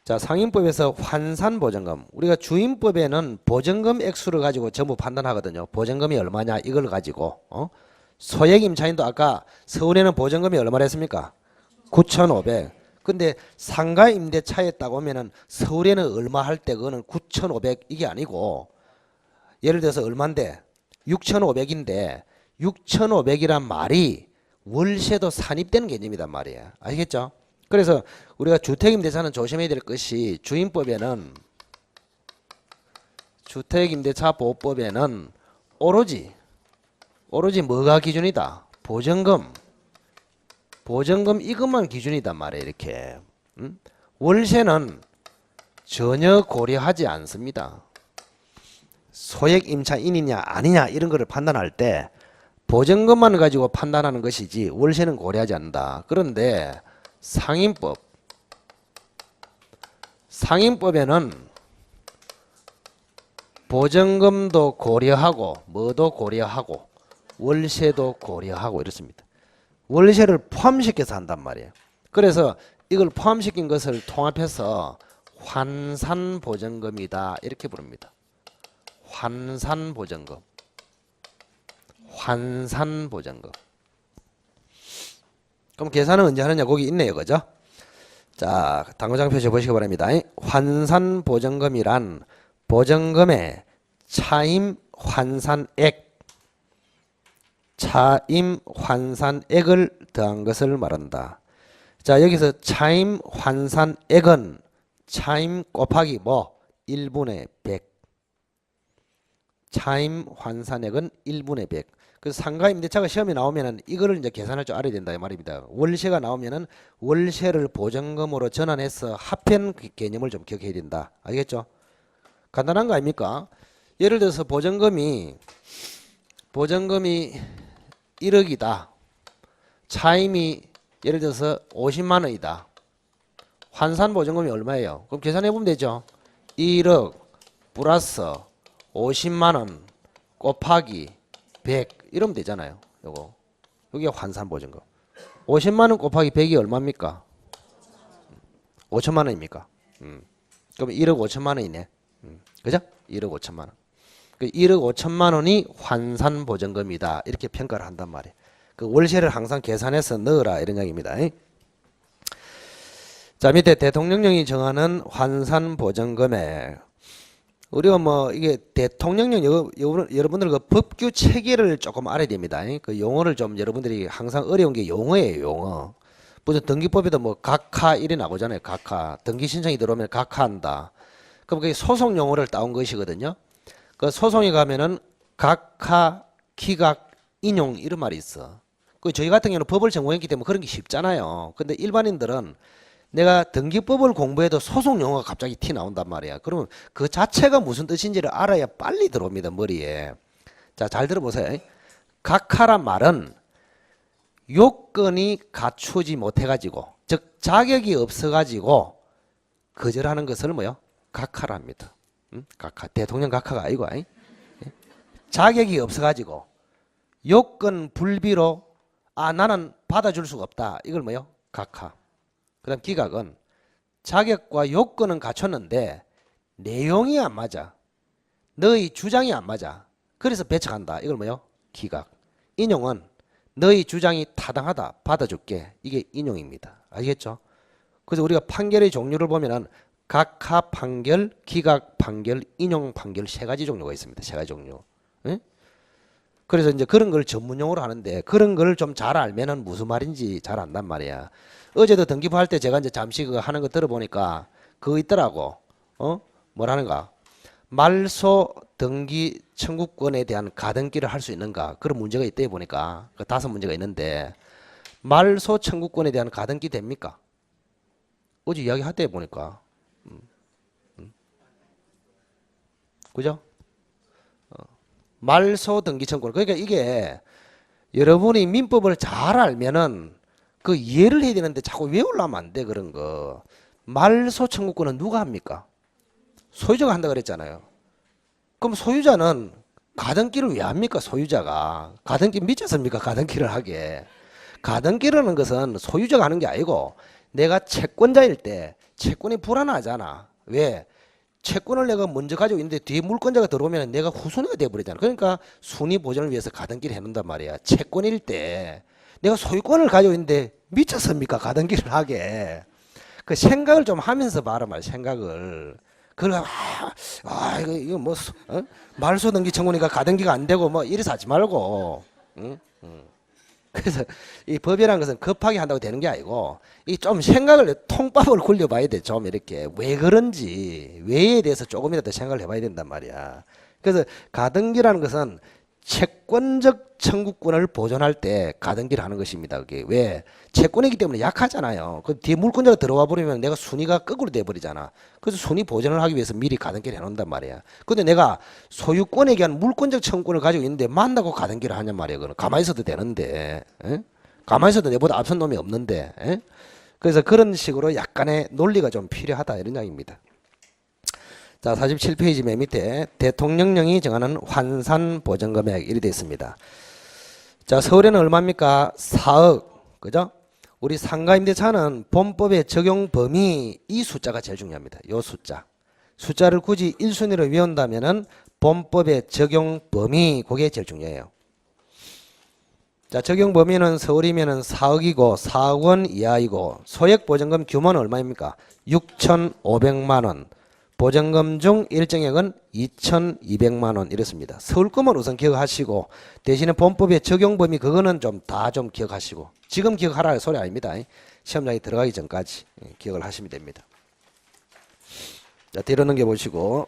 자, 상인법에서 환산보증금. 우리가 주임법에는 보증금 액수를 가지고 전부 판단하거든요. 보증금이 얼마냐 이걸 가지고. 소액 임차인도 아까 서울에는 보증금이 얼마나 했습니까? 9,500. 근데 상가 임대차에 딱 오면은 서울에는 얼마 할 때 그거는 9,500 이게 아니고 예를 들어서 얼마인데 6,500인데 6,500이란 말이 월세도 산입되는 개념이란 말이에요. 아시겠죠? 그래서 우리가 주택임대차는 조심해야 될 것이 주임법에는 주택임대차 보호법에는 오로지 뭐가 기준이다? 보증금 이것만 기준이단 말이에요. 이렇게 월세는 전혀 고려하지 않습니다. 소액 임차인이냐 아니냐 이런 거를 판단할 때 보증금만 가지고 판단하는 것이지 월세는 고려하지 않는다. 그런데 상인법에는 보증금도 고려하고 뭐도 고려하고 월세도 고려하고 이렇습니다. 월세를 포함시켜서 한단 말이에요. 그래서 이걸 포함시킨 것을 통합해서 환산보증금이다 이렇게 부릅니다. 환산보증금. 그럼 계산은 언제 하느냐 거기 있네요. 그죠? 자, 당구장 표시 보시기 바랍니다. 환산보증금이란 보증금의 차임 환산액을 더한 것을 말한다. 자, 여기서 차임 환산액은 차임 곱하기 뭐? 1분의 100. 차임 환산액은 1분의 100. 그 상가 임대차가 시험에 나오면은 이거를 이제 계산할 줄 알아야 된다 이 말입니다. 월세가 나오면은 월세를 보증금으로 전환해서 합한 개념을 좀 기억해야 된다. 알겠죠? 간단한 거 아닙니까? 예를 들어서 보증금이 1억이다. 차임이 예를 들어서 50만 원이다. 환산 보증금이 얼마예요? 그럼 계산해 보면 되죠. 1억 플러스 50만 원 곱하기 100 이러면 되잖아요. 요거. 여기 환산 보증금. 50만 원 곱하기 100이 얼마입니까? 5천만 원입니까? 그럼 1억 5천만 원이네. 그죠? 1억 5천만 원. 그 1억 5천만 원이 환산 보증금이다. 이렇게 평가를 한단 말이에요. 그 월세를 항상 계산해서 넣으라 이런 이야기입니다. 자, 밑에 대통령령이 정하는 환산 보증금액. 우리가 뭐 이게 대통령령 여러분들 그 법규 체계를 조금 알아야 됩니다. 그 용어를 좀 여러분들이 항상 어려운 게 용어예요. 용어. 무슨 등기법에도 뭐 각하 이래 나오잖아요. 각하. 등기 신청이 들어오면 각하한다. 그럼 그게 소송 용어를 따온 것이거든요. 그 소송에 가면은 각하, 기각, 인용 이런 말이 있어. 그 저희 같은 경우는 법을 전공했기 때문에 그런 게 쉽잖아요. 근데 일반인들은 내가 등기법을 공부해도 소송 용어가 갑자기 티 나온단 말이야. 그러면 그 자체가 무슨 뜻인지를 알아야 빨리 들어옵니다. 머리에. 자, 잘 들어보세요. 각하란 말은 요건이 갖추지 못해가지고 즉 자격이 없어가지고 거절하는 것을 뭐요? 각하라 합니다. 각하. 대통령 각하가 아니고 자격이 없어가지고 요건 불비로 나는 받아줄 수가 없다. 이걸 뭐요? 각하. 그 다음 기각은 자격과 요건은 갖췄는데 내용이 안 맞아. 너희 주장이 안 맞아. 그래서 배척한다. 이걸 뭐요? 기각. 인용은 너희 주장이 타당하다. 받아줄게. 이게 인용입니다. 알겠죠? 그래서 우리가 판결의 종류를 보면은 각하 판결, 기각 판결, 인용 판결 세 가지 종류가 있습니다. 세 가지 종류. 응? 그래서 이제 그런 걸 전문용어로 하는데 그런 걸 좀 잘 알면은 무슨 말인지 잘 안단 말이야. 어제도 등기부 할 때 제가 이제 잠시 그거 하는 거 들어보니까 그거 있더라고. 뭐라는가? 말소 등기 청구권에 대한 가등기를 할 수 있는가? 그런 문제가 있대 보니까 그 5문제가 있는데 말소 청구권에 대한 가등기 됩니까? 어제 이야기 하대 보니까 그죠? 말소 등기 청구권 그러니까 이게 여러분이 민법을 잘 알면은 그 이해를 해야 되는데 자꾸 외우려면 안 돼 그런 거. 말소 청구권은 누가 합니까? 소유자가 한다 그랬잖아요. 그럼 소유자는 가등기를 왜 합니까? 소유자가 가등기 미쳤습니까? 가등기를 하게. 가등기를 하는 것은 소유자가 하는 게 아니고 내가 채권자일 때 채권이 불안하잖아. 왜? 채권을 내가 먼저 가지고 있는데 뒤에 물권자가 들어오면 내가 후순위가 돼버리잖아. 그러니까 순위 보전을 위해서 가등기를 해놓는단 말이야. 채권일 때 내가 소유권을 가지고 있는데 미쳤습니까? 가등기를 하게. 그 생각을 좀 하면서 봐라 말 생각을. 그걸 이거 뭐 말소 등기 청구니까 가등기가 안 되고 뭐 이래서 하지 말고. 응? 그래서 이 법이라는 것은 급하게 한다고 되는 게 아니고 이 좀 생각을 통밥을 굴려봐야 돼. 좀 이렇게 왜 그런지 왜에 대해서 조금이라도 생각을 해봐야 된단 말이야. 그래서 가등기라는 것은 채권적 청구권을 보존할 때 가등기를 하는 것입니다. 그게 왜 채권이기 때문에 약하잖아요. 그 뒤에 물권자가 들어와 버리면 내가 순위가 거꾸로 돼 버리잖아. 그래서 순위 보존을 하기 위해서 미리 가등기를 해놓는단 말이야. 근데 내가 소유권에 대한 물권적 청구권을 가지고 있는데 만나고 가등기를 하냔 말이야. 그건 가만히 있어도 되는데, 에? 가만히 있어도 내보다 앞선 놈이 없는데, 에? 그래서 그런 식으로 약간의 논리가 좀 필요하다 이런 이야기입니다. 자, 47페이지 맨 밑에 대통령령이 정하는 환산 보전 금액 이렇게 되어 있습니다. 자, 서울에는 얼마입니까? 4억. 그죠? 우리 상가 임대차는 본법의 적용 범위 이 숫자가 제일 중요합니다. 요 숫자. 숫자를 굳이 1순위로 외운다면은 본법의 적용 범위 그게 제일 중요해요. 자, 적용 범위는 서울이면은 4억이고 4억 원 이하이고 소액 보전금 규모는 얼마입니까? 6,500만 원. 보전금 중 일정액은 2,200만 원 이렇습니다. 서울권은 우선 기억하시고 대신에 본법의 적용 범위 그거는 좀 다 좀 기억하시고 지금 기억하라는 소리 아닙니다. 시험장에 들어가기 전까지 기억을 하시면 됩니다. 자, 뒤로 넘겨보시고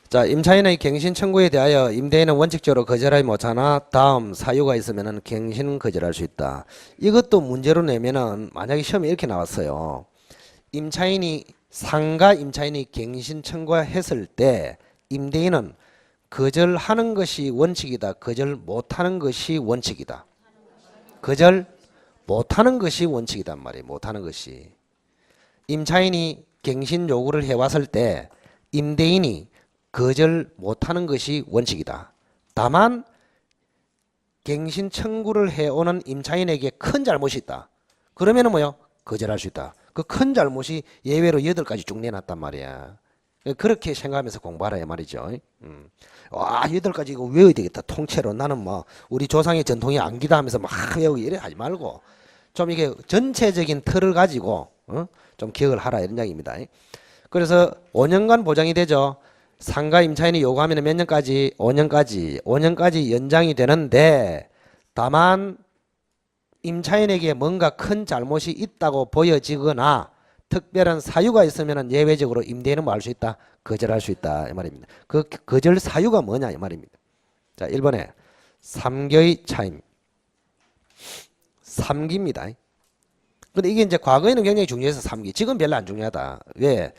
자, 임차인의 갱신 청구에 대하여 임대인은 원칙적으로 거절하지 못하나 다음 사유가 있으면 갱신 거절할 수 있다. 이것도 문제로 내면은 만약에 시험에 이렇게 나왔어요. 상가 임차인이 갱신 청구했을 때 임대인은 거절하는 것이 원칙이다. 거절 못하는 것이 원칙이다. 거절 못하는 것이 원칙이단 말이에요. 못하는 것이. 임차인이 갱신 요구를 해왔을 때 임대인이 거절 못하는 것이 원칙이다. 다만 갱신 청구를 해오는 임차인에게 큰 잘못이 있다. 그러면은 뭐요? 거절할 수 있다. 그 큰 잘못이 예외로 8가지 쭉 내놨단 말이야. 그렇게 생각하면서 공부하라 말이죠. 와 8가지 이거 외워야 되겠다. 통째로 나는 뭐 우리 조상의 전통이 안기다 하면서 막 외우기 이래 하지 말고 좀 이게 전체적인 틀을 가지고 좀 기억을 하라 이런 이야기입니다. 그래서 5년간 보장이 되죠. 상가 임차인이 요구하면 몇 년까지? 5년까지 연장이 되는데 다만 임차인에게 뭔가 큰 잘못이 있다고 보여지거나 특별한 사유가 있으면 예외적으로 임대인은 뭐 할 수 있다? 거절할 수 있다 이 말입니다. 그 거절 사유가 뭐냐 이 말입니다. 자, 1번에 3개의 차임 3기입니다. 근데 이게 이제 과거에는 굉장히 중요해서 3기 지금 별로 안 중요하다. 왜?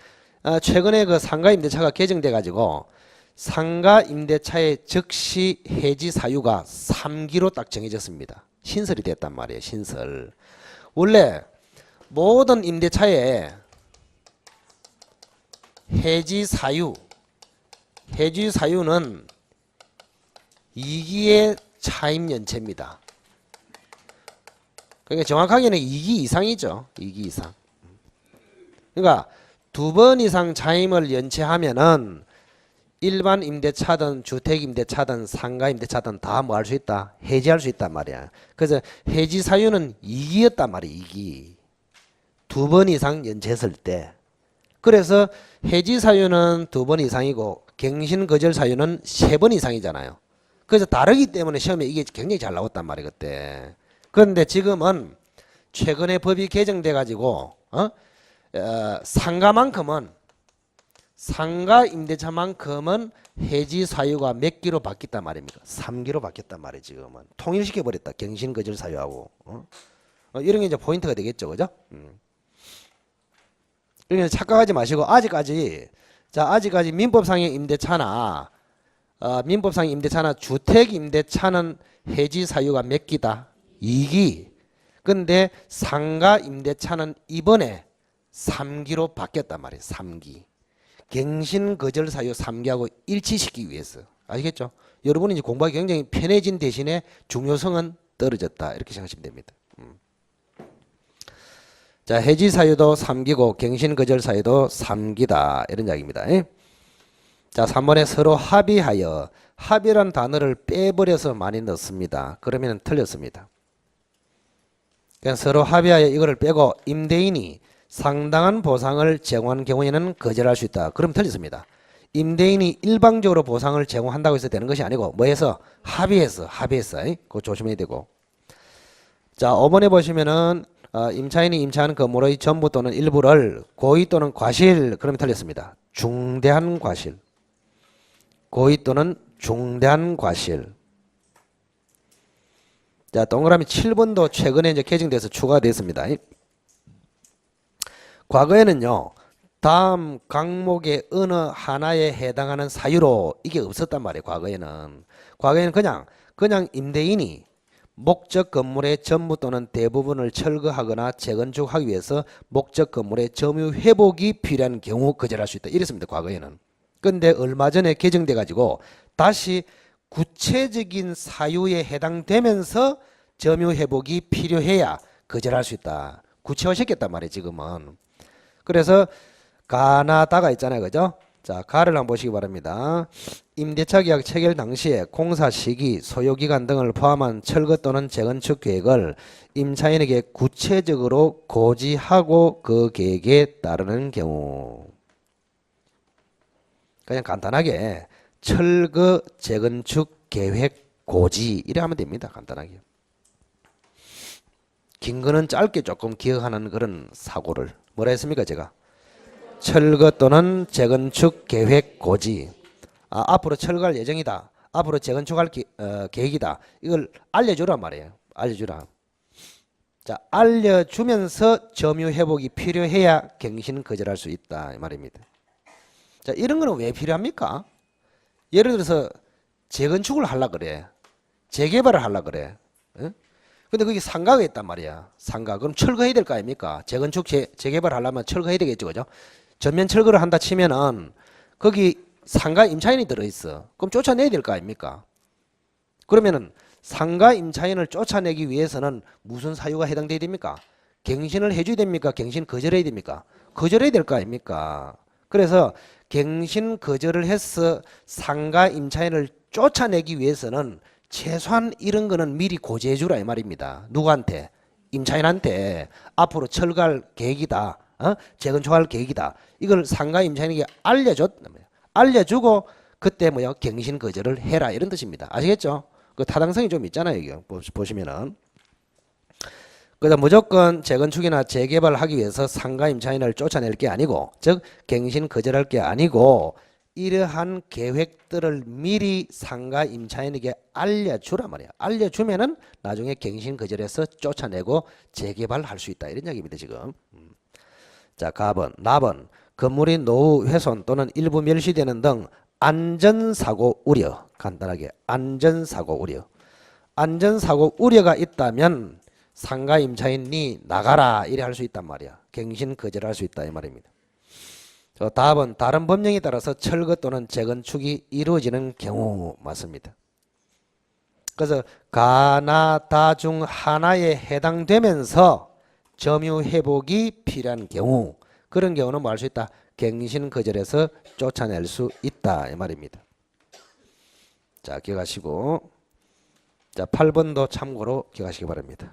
최근에 그 상가 임대차가 개정돼 가지고 상가 임대차의 즉시 해지 사유가 3기로 딱 정해졌습니다. 신설이 됐단 말이에요. 신설. 원래 모든 임대차에 해지 사유는 2기의 차임 연체입니다. 그러니까 정확하게는 2기 이상이죠. 2기 이상. 그러니까 2번 이상 차임을 연체하면은 일반 임대차든 주택 임대차든 상가 임대차든 다 뭐 할 수 있다? 해지할 수 있단 말이야. 그래서 해지 사유는 2기였단 말이야. 2기. 2번 이상 연체했을 때. 그래서 해지 사유는 2번 이상이고 갱신 거절 사유는 3번 이상이잖아요. 그래서 다르기 때문에 시험에 이게 굉장히 잘 나왔단 말이에요, 그때. 그런데 지금은 최근에 법이 개정돼 가지고 상가 임대차만큼은 해지 사유가 몇 기로 바뀌었단 말입니까? 3기로 바뀌었단 말이에요, 지금은. 통일시켜 버렸다. 갱신 거절 사유하고. 이런 게 이제 포인트가 되겠죠, 그죠? 이런 착각하지 마시고 아직까지 민법상의 임대차나 주택 임대차는 해지 사유가 몇 기다? 2기. 근데 상가 임대차는 이번에 3기로 바뀌었단 말이에요. 3기. 갱신 거절 사유 3기하고 일치시키기 위해서. 아시겠죠? 여러분이 이제 공부하기 굉장히 편해진 대신에 중요성은 떨어졌다. 이렇게 생각하시면 됩니다. 자, 해지 사유도 3기고 갱신 거절 사유도 3기다. 이런 이야기입니다. 자, 3번에 서로 합의하여. 합의란 단어를 빼버려서 많이 넣습니다. 그러면 틀렸습니다. 그냥 서로 합의하여 이거를 빼고 임대인이 상당한 보상을 제공한 경우에는 거절할 수 있다. 그럼 틀렸습니다. 임대인이 일방적으로 보상을 제공한다고 해서 되는 것이 아니고 뭐해서 합의해서 그거 조심해야 되고. 자, 5번에 보시면은 임차인이 임차한 건물의 전부 또는 일부를 고의 또는 과실, 그러면 틀렸습니다. 중대한 과실. 고의 또는 중대한 과실. 자, 동그라미 7번도 최근에 이제 개정돼서 추가됐습니다. 과거에는요, 다음 강목의 어느 하나에 해당하는 사유로 이게 없었단 말이에요. 과거에는 그냥 임대인이 목적 건물의 전부 또는 대부분을 철거하거나 재건축하기 위해서 목적 건물의 점유 회복이 필요한 경우 거절할 수 있다. 이랬습니다. 과거에는. 근데 얼마 전에 개정돼 가지고 다시 구체적인 사유에 해당되면서 점유 회복이 필요해야 거절할 수 있다. 구체화시켰단 말이에요, 지금은. 그래서 가나다가 있잖아요, 그죠? 자, 가를 한번 보시기 바랍니다. 임대차 계약 체결 당시에 공사 시기, 소요기간 등을 포함한 철거 또는 재건축 계획을 임차인에게 구체적으로 고지하고 그 계획에 따르는 경우. 그냥 간단하게 철거 재건축 계획 고지 이래 하면 됩니다. 간단하게. 긴 거는 짧게 조금 기억하는 그런 사고를 뭐라 했습니까, 제가? 철거 또는 재건축 계획 고지. 앞으로 철거할 예정이다. 앞으로 재건축할 계획이다. 이걸 알려주란 말이에요. 알려주라. 자, 알려주면서 점유 회복이 필요해야 갱신 거절할 수 있다 이 말입니다. 자, 이런 거는 왜 필요합니까? 예를 들어서 재건축을 하려 그래. 재개발을 하려 그래. 근데 거기 상가가 있단 말이야. 상가. 그럼 철거해야 될 거 아닙니까? 재건축 재개발 하려면 철거해야 되겠죠. 그죠? 전면 철거를 한다 치면은 거기 상가 임차인이 들어있어. 그럼 쫓아내야 될 거 아닙니까? 그러면은 상가 임차인을 쫓아내기 위해서는 무슨 사유가 해당돼야 됩니까? 갱신을 해줘야 됩니까? 갱신 거절해야 됩니까? 거절해야 될 거 아닙니까? 그래서 갱신 거절을 해서 상가 임차인을 쫓아내기 위해서는 최소한 이런 거는 미리 고지해 주라 이 말입니다. 누구한테? 임차인한테. 앞으로 철거할 계획이다. 재건축할 계획이다. 이걸 상가 임차인에게 알려주고 그때 갱신 거절을 해라 이런 뜻입니다. 아시겠죠? 그 타당성이 좀 있잖아요. 이게 보시면은. 그다음 무조건 재건축이나 재개발을 하기 위해서 상가 임차인을 쫓아낼 게 아니고, 즉 갱신 거절할 게 아니고 이러한 계획들을 미리 상가 임차인에게 알려주란 말이야. 알려주면은 나중에 갱신 거절해서 쫓아내고 재개발할 수 있다. 이런 이야기입니다, 지금. 자, 가번, 나번. 건물이 노후 훼손 또는 일부 멸시되는 등 안전사고 우려. 간단하게 안전사고 우려. 안전사고 우려가 있다면 상가 임차인이 나가라 이래 할 수 있단 말이야. 갱신 거절할 수 있다 이 말입니다. 답은 다른 법령에 따라서 철거 또는 재건축이 이루어지는 경우 맞습니다. 그래서 가나 다 중 하나에 해당되면서 점유 회복이 필요한 경우, 그런 경우는 뭐 할 수 있다? 갱신 거절해서 쫓아낼 수 있다 이 말입니다. 자, 기억하시고, 자 8번도 참고로 기억하시기 바랍니다.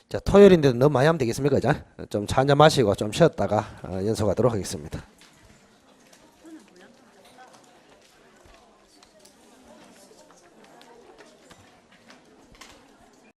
자, 토요일인데 너무 많이 하면 되겠습니까? 좀 차 한잔 마시고 좀 쉬었다가 연속하도록 하겠습니다.